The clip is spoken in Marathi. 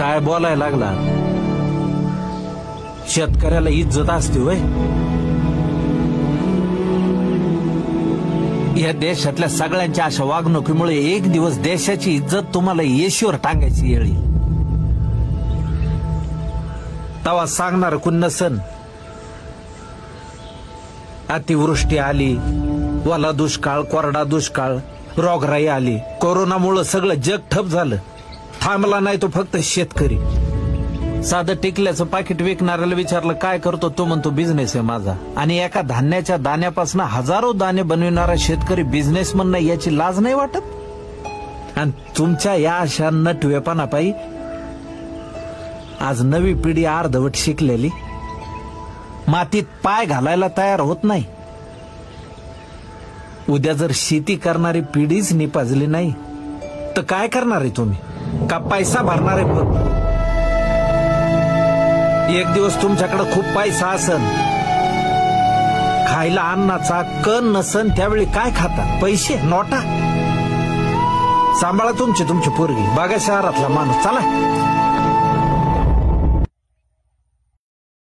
काय बोलायला लागला? शेतकऱ्याला इज्जत असते वय? या देशातल्या सगळ्यांच्या अशा वागणुकीमुळे एक दिवस देशाची इज्जत तुम्हाला येशीवर टांगायची येईल. तवा सांगणार कुण नसन. अतिवृष्टी आली, वाला दुष्काळ, कोरडा दुष्काळ, रोगराई आली, कोरोनामुळे सगळं जग ठप झालं. थांबला नाही तो फक्त शेतकरी. साधं टिकल्याचं पाकिट विकणाऱ्याला विचारलं काय करतो, तो म्हणतो बिझनेस आहे माझा. आणि एका धान्याच्या दाण्यापासून हजारो दाणे बनविणारा शेतकरी बिझनेसमन नाही याची लाज नाही वाटत? आणि तुमच्या या अशा नटवेपणापायी आज नवी पिढी अर्धवट शिकलेली मातीत पाय घालायला तयार होत नाही. उद्या जर शेती करणारी पिढीच निपाजली नाही तर काय करणार आहे तुम्ही? का पैसा भरणार आहे फक्त? एक दिवस तुमच्याकडे खूप पैसा असन, खायला अन्नाचा कण नसन, त्यावेळी काय खाता? पैसे, नोटा. सांभाळा तुमची पोरगी. बघा शहरातला माणूस. चला.